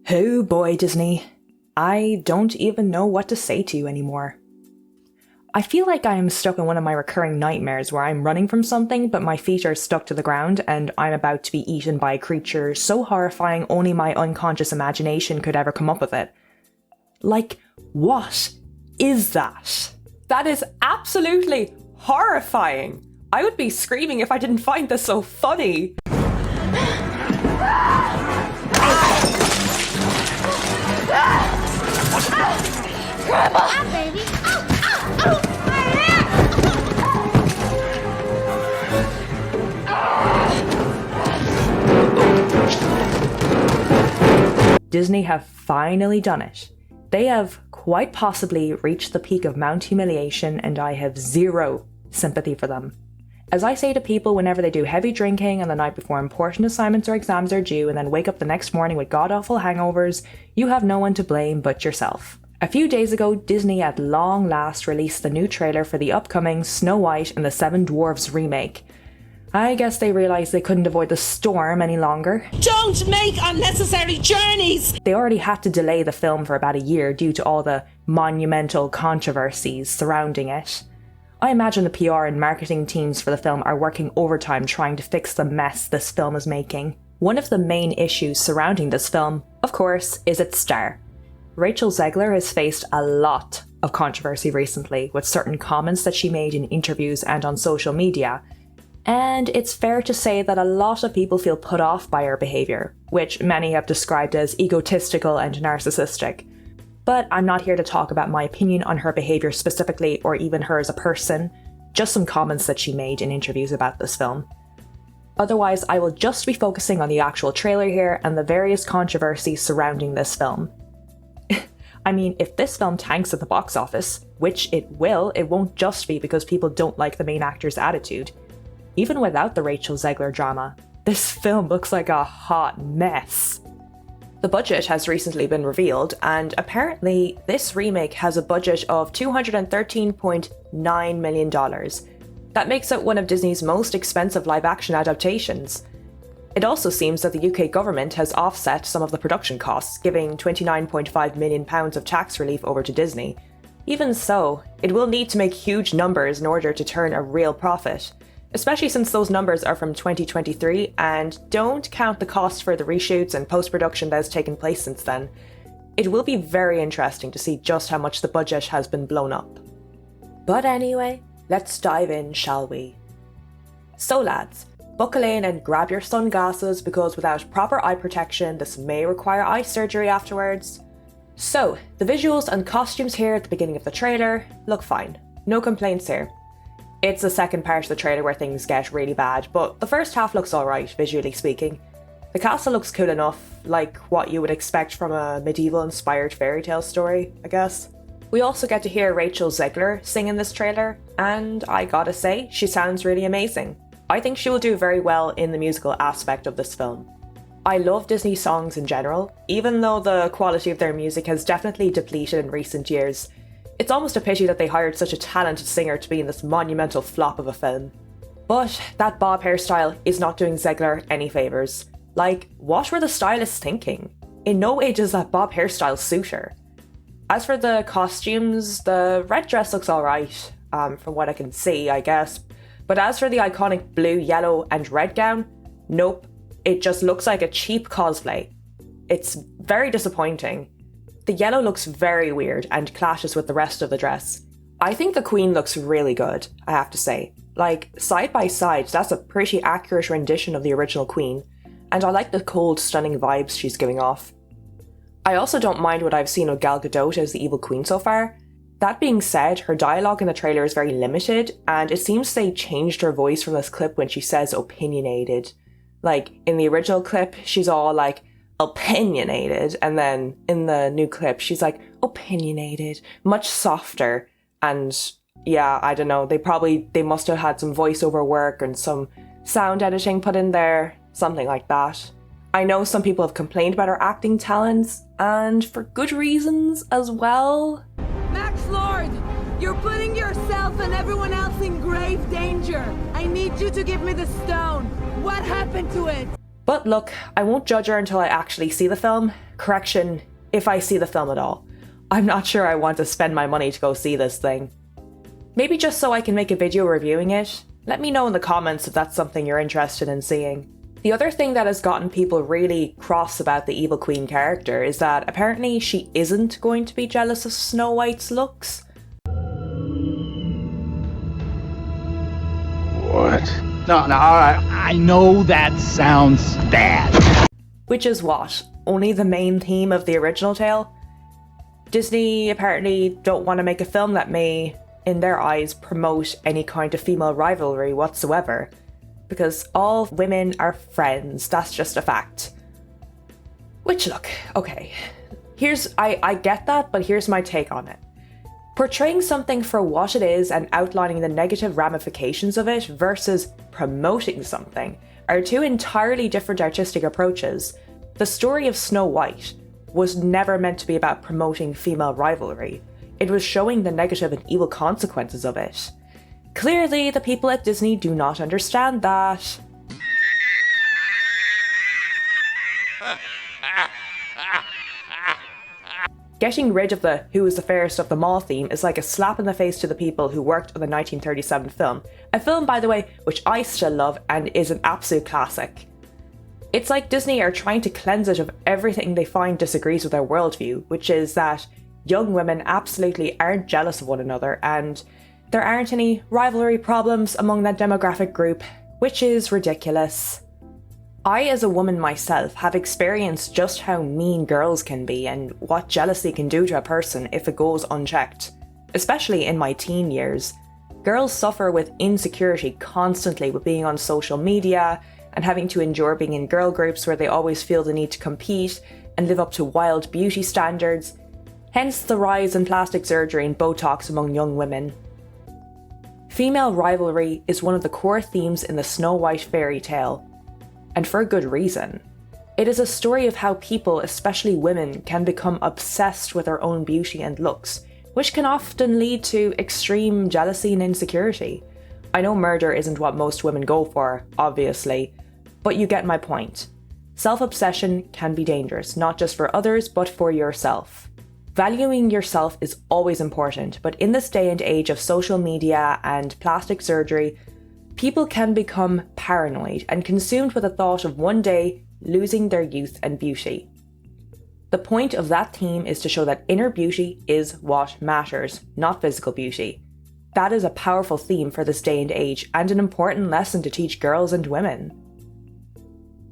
Oh boy, Disney. I don't even know what to say to you anymore. I feel like I am stuck in one of my recurring nightmares where I'm running from something but my feet are stuck to the ground and I'm about to be eaten by a creature so horrifying only my unconscious imagination could ever come up with it. Like, what is that? That is absolutely horrifying. I would be screaming if I didn't find this so funny. Grandma! Baby! Disney have finally done it. They have quite possibly reached the peak of Mount Humiliation, and I have zero sympathy for them. As I say to people whenever they do heavy drinking on the night before important assignments or exams are due and then wake up the next morning with god-awful hangovers, you have no one to blame but yourself. A few days ago, Disney at long last released the new trailer for the upcoming Snow White and the Seven Dwarfs remake. I guess they realised they couldn't avoid the storm any longer. Don't make unnecessary journeys! They already had to delay the film for about a year due to all the monumental controversies surrounding it. I imagine the PR and marketing teams for the film are working overtime trying to fix the mess this film is making. One of the main issues surrounding this film, of course, is its star. Rachel Zegler has faced a lot of controversy recently with certain comments that she made in interviews and on social media, and it's fair to say that a lot of people feel put off by her behaviour, which many have described as egotistical and narcissistic. But I'm not here to talk about my opinion on her behaviour specifically or even her as a person, just some comments that she made in interviews about this film. Otherwise, I will just be focusing on the actual trailer here and the various controversies surrounding this film. I mean, if this film tanks at the box office, which it will, it won't just be because people don't like the main actor's attitude. Even without the Rachel Zegler drama, this film looks like a hot mess. The budget has recently been revealed, and apparently this remake has a budget of $213.9 million. That makes it one of Disney's most expensive live-action adaptations. It also seems that the UK government has offset some of the production costs, giving £29.5 million of tax relief over to Disney. Even so, it will need to make huge numbers in order to turn a real profit, especially since those numbers are from 2023 and don't count the cost for the reshoots and post-production that has taken place since then. It will be very interesting to see just how much the budget has been blown up. But anyway, let's dive in, shall we? So lads, buckle in and grab your sunglasses because without proper eye protection, this may require eye surgery afterwards. So, the visuals and costumes here at the beginning of the trailer look fine. No complaints here. It's the second part of the trailer where things get really bad, but the first half looks alright, visually speaking. The castle looks cool enough, like what you would expect from a medieval-inspired fairy tale story, I guess. We also get to hear Rachel Zegler sing in this trailer, and I gotta say, she sounds really amazing. I think she will do very well in the musical aspect of this film. I love Disney songs in general, even though the quality of their music has definitely depleted in recent years. It's almost a pity that they hired such a talented singer to be in this monumental flop of a film. But that bob hairstyle is not doing Zegler any favours. Like, what were the stylists thinking? In no way does that bob hairstyle suit her. As for the costumes, the red dress looks alright, from what I can see, I guess. But as for the iconic blue, yellow and red gown, nope, it just looks like a cheap cosplay. It's very disappointing. The yellow looks very weird and clashes with the rest of the dress. I think the Queen looks really good, I have to say. Like, side by side, that's a pretty accurate rendition of the original Queen, and I like the cold, stunning vibes she's giving off. I also don't mind what I've seen of Gal Gadot as the evil Queen so far. That being said, her dialogue in the trailer is very limited, and it seems they changed her voice from this clip when she says opinionated. Like, in the original clip, she's all like, opinionated, and then in the new clip she's like opinionated, much softer. And yeah, I don't know, they must have had some voiceover work and some sound editing put in there, something like that. I know some people have complained about her acting talents, and for good reasons as well. Max Lord, you're putting yourself and everyone else in grave danger. I need you to give me the stone. What happened to it? But look, I won't judge her until I actually see the film. Correction, if I see the film at all. I'm not sure I want to spend my money to go see this thing. Maybe just so I can make a video reviewing it? Let me know in the comments if that's something you're interested in seeing. The other thing that has gotten people really cross about the Evil Queen character is that apparently she isn't going to be jealous of Snow White's looks. What? No, alright. I know that sounds bad. Which is what? Only the main theme of the original tale? Disney apparently don't want to make a film that may, in their eyes, promote any kind of female rivalry whatsoever. Because all women are friends, that's just a fact. Which, look, okay. I get that, but here's my take on it. Portraying something for what it is and outlining the negative ramifications of it versus promoting something are two entirely different artistic approaches. The story of Snow White was never meant to be about promoting female rivalry. It was showing the negative and evil consequences of it. Clearly, the people at Disney do not understand that. Getting rid of the "who is the fairest of them all" theme is like a slap in the face to the people who worked on the 1937 film. A film, by the way, which I still love and is an absolute classic. It's like Disney are trying to cleanse it of everything they find disagrees with their worldview, which is that young women absolutely aren't jealous of one another and there aren't any rivalry problems among that demographic group, which is ridiculous. I, as a woman myself, have experienced just how mean girls can be and what jealousy can do to a person if it goes unchecked. Especially in my teen years. Girls suffer with insecurity constantly with being on social media and having to endure being in girl groups where they always feel the need to compete and live up to wild beauty standards. Hence the rise in plastic surgery and Botox among young women. Female rivalry is one of the core themes in the Snow White fairy tale. And for a good reason. It is a story of how people, especially women, can become obsessed with their own beauty and looks, which can often lead to extreme jealousy and insecurity. I know murder isn't what most women go for, obviously, but you get my point. Self-obsession can be dangerous, not just for others, but for yourself. Valuing yourself is always important, but in this day and age of social media and plastic surgery, people can become paranoid and consumed with the thought of one day losing their youth and beauty. The point of that theme is to show that inner beauty is what matters, not physical beauty. That is a powerful theme for this day and age and an important lesson to teach girls and women.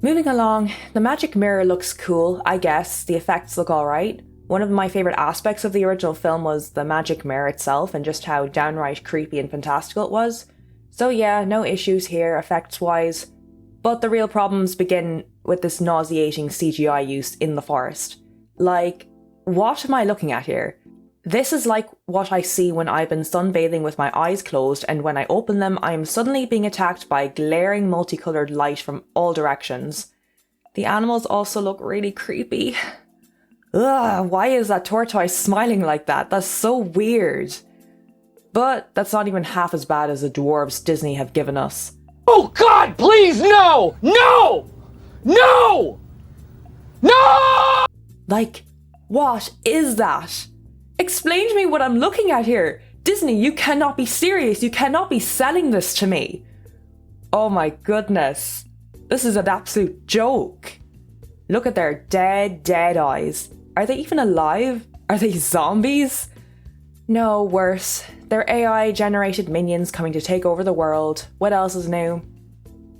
Moving along, the magic mirror looks cool, I guess. The effects look alright. One of my favourite aspects of the original film was the magic mirror itself and just how downright creepy and fantastical it was. So yeah, no issues here effects-wise. But the real problems begin with this nauseating CGI use in the forest. Like, what am I looking at here? This is like what I see when I've been sunbathing with my eyes closed and when I open them I'm suddenly being attacked by glaring multicoloured light from all directions. The animals also look really creepy. Ugh, why is that tortoise smiling like that? That's so weird. But that's not even half as bad as the dwarves Disney have given us. Oh God, please, no! No! No! No! Like, what is that? Explain to me what I'm looking at here. Disney, you cannot be serious. You cannot be selling this to me. Oh my goodness. This is an absolute joke. Look at their dead eyes. Are they even alive? Are they zombies? No, worse. They're AI-generated minions coming to take over the world. What else is new?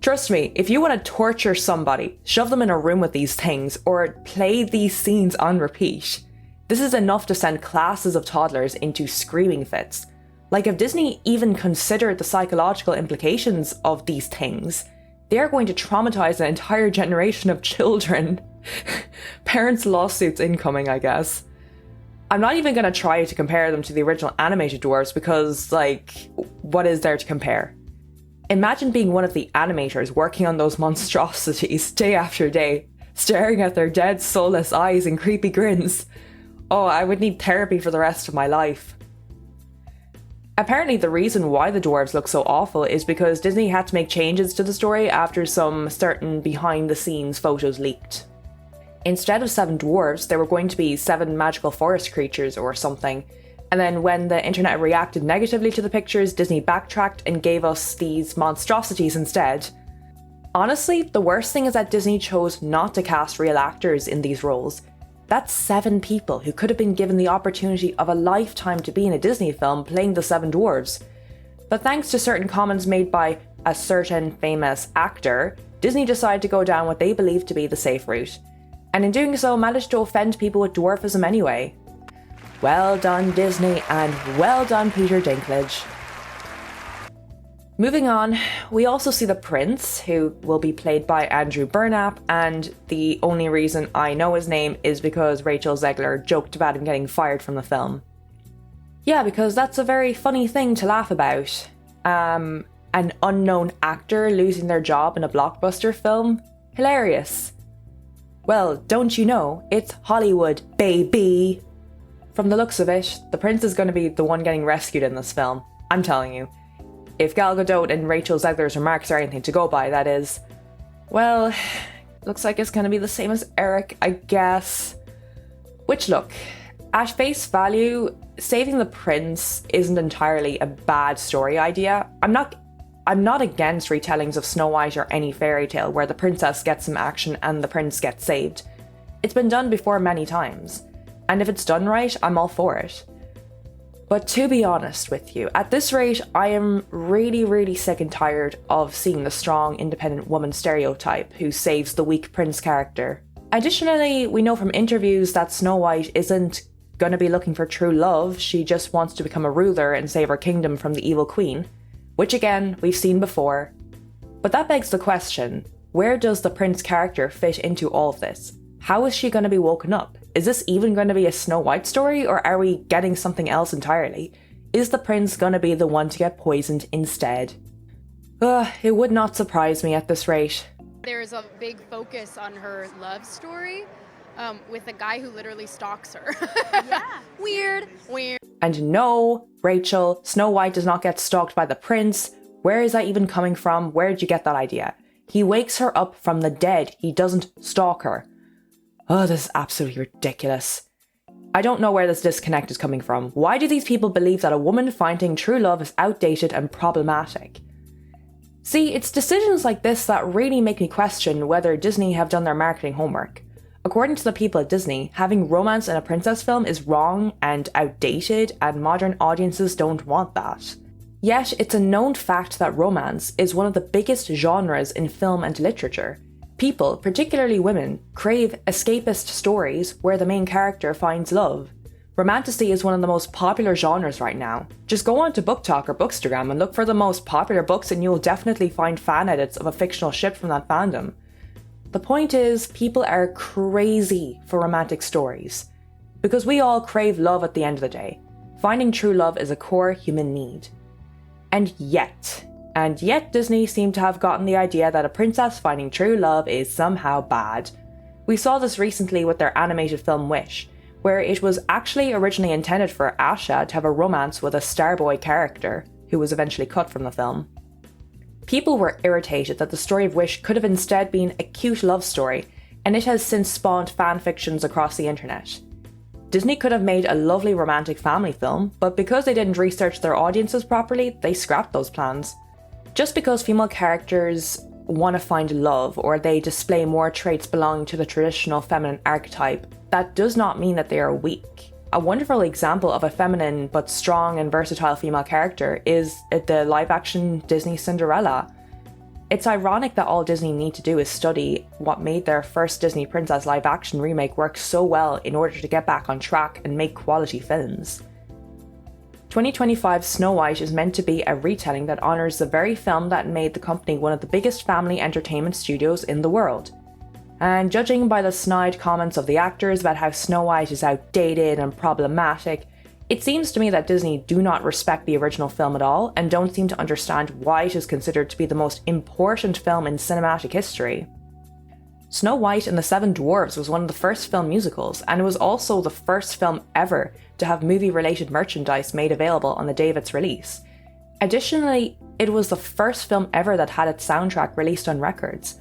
Trust me, if you want to torture somebody, shove them in a room with these things, or play these scenes on repeat. This is enough to send classes of toddlers into screaming fits. Like, if Disney even considered the psychological implications of these things, they are going to traumatize an entire generation of children. Parents' lawsuits incoming, I guess. I'm not even going to try to compare them to the original animated dwarves because, like, what is there to compare? Imagine being one of the animators working on those monstrosities day after day, staring at their dead, soulless eyes and creepy grins. Oh, I would need therapy for the rest of my life. Apparently the reason why the dwarves look so awful is because Disney had to make changes to the story after some certain behind-the-scenes photos leaked. Instead of 7 dwarves, there were going to be 7 magical forest creatures or something, and then when the internet reacted negatively to the pictures, Disney backtracked and gave us these monstrosities instead. Honestly, the worst thing is that Disney chose not to cast real actors in these roles. That's 7 people who could have been given the opportunity of a lifetime to be in a Disney film playing the 7 dwarves. But thanks to certain comments made by a certain famous actor, Disney decided to go down what they believed to be the safe route, and in doing so managed to offend people with dwarfism anyway. Well done, Disney, and well done, Peter Dinklage. Moving on, we also see the prince, who will be played by Andrew Burnap, and the only reason I know his name is because Rachel Zegler joked about him getting fired from the film. Yeah, because that's a very funny thing to laugh about. An unknown actor losing their job in a blockbuster film? Hilarious. Well, don't you know, it's Hollywood, baby! From the looks of it, the prince is going to be the one getting rescued in this film. I'm telling you. If Gal Gadot and Rachel Zegler's remarks are anything to go by, that is. Well, looks like it's going to be the same as Eric, I guess. Which, look, at face value, saving the prince isn't entirely a bad story idea. I'm not against retellings of Snow White or any fairy tale where the princess gets some action and the prince gets saved. It's been done before many times, and if it's done right, I'm all for it. But to be honest with you, at this rate, I am really sick and tired of seeing the strong, independent woman stereotype who saves the weak prince character. Additionally, we know from interviews that Snow White isn't gonna be looking for true love, she just wants to become a ruler and save her kingdom from the evil queen, which again, we've seen before. But that begs the question, where does the prince character fit into all of this? How is she gonna be woken up? Is this even going to be a Snow White story, or are we getting something else entirely? Is the prince going to be the one to get poisoned instead? It would not surprise me at this rate. There's a big focus on her love story with a guy who literally stalks her. Yeah. Weird. And no, Rachel, Snow White does not get stalked by the prince. Where is that even coming from? Where did you get that idea? He wakes her up from the dead. He doesn't stalk her. Oh, this is absolutely ridiculous. I don't know where this disconnect is coming from. Why do these people believe that a woman finding true love is outdated and problematic? See, it's decisions like this that really make me question whether Disney have done their marketing homework. According to the people at Disney, having romance in a princess film is wrong and outdated, and modern audiences don't want that. Yet, it's a known fact that romance is one of the biggest genres in film and literature. People, particularly women, crave escapist stories where the main character finds love. Romantasy is one of the most popular genres right now. Just go on to BookTok or Bookstagram and look for the most popular books and you'll definitely find fan edits of a fictional ship from that fandom. The point is, people are crazy for romantic stories. Because we all crave love at the end of the day. Finding true love is a core human need. And yet Disney seemed to have gotten the idea that a princess finding true love is somehow bad. We saw this recently with their animated film Wish, where it was actually originally intended for Asha to have a romance with a Starboy character, who was eventually cut from the film. People were irritated that the story of Wish could have instead been a cute love story, and it has since spawned fanfictions across the internet. Disney could have made a lovely romantic family film, but because they didn't research their audiences properly, they scrapped those plans. Just because female characters want to find love or they display more traits belonging to the traditional feminine archetype, that does not mean that they are weak. A wonderful example of a feminine but strong and versatile female character is the live-action Disney Cinderella. It's ironic that all Disney need to do is study what made their first Disney princess live-action remake work so well in order to get back on track and make quality films. 2025's Snow White is meant to be a retelling that honours the very film that made the company one of the biggest family entertainment studios in the world. And judging by the snide comments of the actors about how Snow White is outdated and problematic, it seems to me that Disney do not respect the original film at all and don't seem to understand why it is considered to be the most important film in cinematic history. Snow White and the Seven Dwarfs was one of the first film musicals, and it was also the first film ever to have movie-related merchandise made available on the day of its release. Additionally, it was the first film ever that had its soundtrack released on records.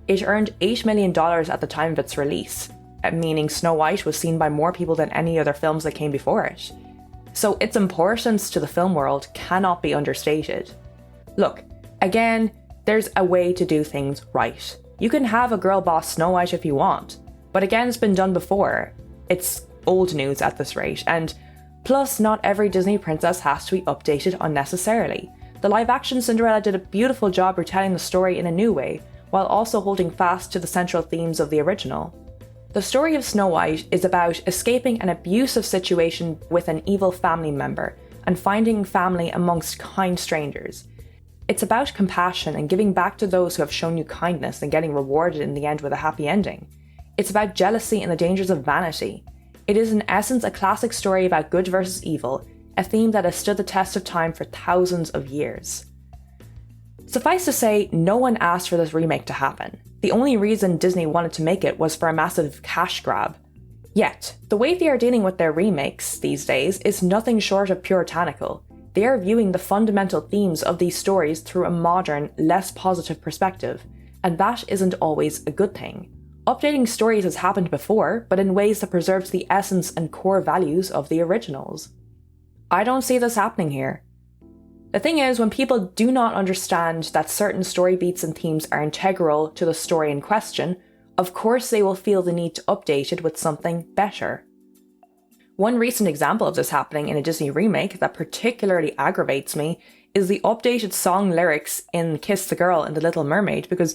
It earned $8 million at the time of its release, meaning Snow White was seen by more people than any other films that came before it. So its importance to the film world cannot be understated. Look, again, there's a way to do things right. You can have a girl boss Snow White if you want, but again, it's been done before. It's old news at this rate, and plus, not every Disney princess has to be updated unnecessarily. The live-action Cinderella did a beautiful job retelling the story in a new way, while also holding fast to the central themes of the original. The story of Snow White is about escaping an abusive situation with an evil family member and finding family amongst kind strangers. It's about compassion and giving back to those who have shown you kindness and getting rewarded in the end with a happy ending. It's about jealousy and the dangers of vanity. It is in essence a classic story about good versus evil, a theme that has stood the test of time for thousands of years. Suffice to say, no one asked for this remake to happen. The only reason Disney wanted to make it was for a massive cash grab. Yet, the way they are dealing with their remakes these days is nothing short of puritanical. They are viewing the fundamental themes of these stories through a modern, less positive perspective, and that isn't always a good thing. Updating stories has happened before, but in ways that preserves the essence and core values of the originals. I don't see this happening here. The thing is, when people do not understand that certain story beats and themes are integral to the story in question, of course they will feel the need to update it with something better. One recent example of this happening in a Disney remake that particularly aggravates me is the updated song lyrics in Kiss the Girl in The Little Mermaid, because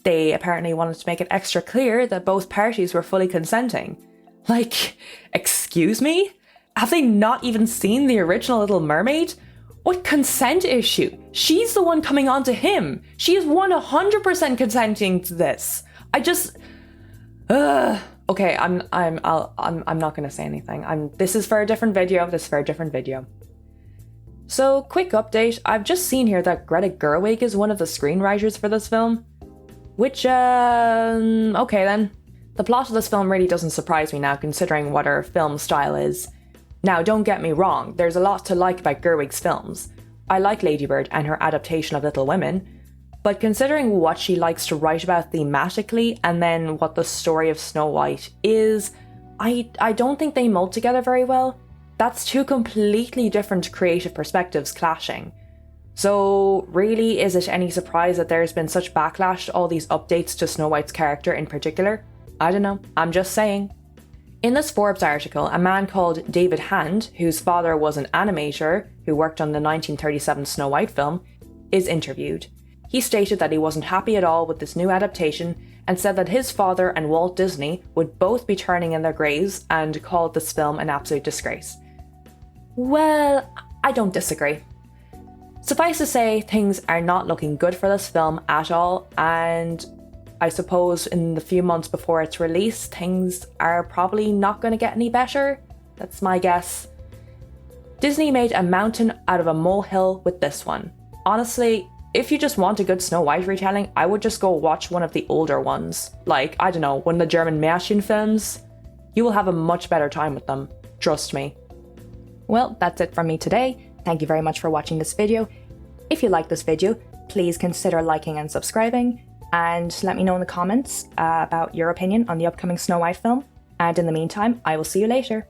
they apparently wanted to make it extra clear that both parties were fully consenting. Like, excuse me? Have they not even seen the original Little Mermaid? What consent issue? She's the one coming on to him. She is 100% consenting to this. Okay, I'm not gonna say anything. This is for a different video. So, quick update. I've just seen here that Greta Gerwig is one of the screenwriters for this film. Which, okay then. The plot of this film really doesn't surprise me now, considering what her film style is. Now, don't get me wrong, there's a lot to like about Gerwig's films. I like Lady Bird and her adaptation of Little Women, but considering what she likes to write about thematically and then what the story of Snow White is, I don't think they mold together very well. That's two completely different creative perspectives clashing. So really, is it any surprise that there's been such backlash to all these updates to Snow White's character in particular? I don't know, I'm just saying. In this Forbes article, a man called David Hand, whose father was an animator who worked on the 1937 Snow White film, is interviewed. He stated that he wasn't happy at all with this new adaptation and said that his father and Walt Disney would both be turning in their graves and called this film an absolute disgrace. Well, I don't disagree. Suffice to say, things are not looking good for this film at all, and I suppose in the few months before its release, things are probably not going to get any better. That's my guess. Disney made a mountain out of a molehill with this one. Honestly, if you just want a good Snow White retelling, I would just go watch one of the older ones. Like, I don't know, one of the German Märchen films. You will have a much better time with them. Trust me. Well, that's it from me today. Thank you very much for watching this video. If you like this video, please consider liking and subscribing, and let me know in the comments about your opinion on the upcoming Snow White film. And in the meantime, I will see you later.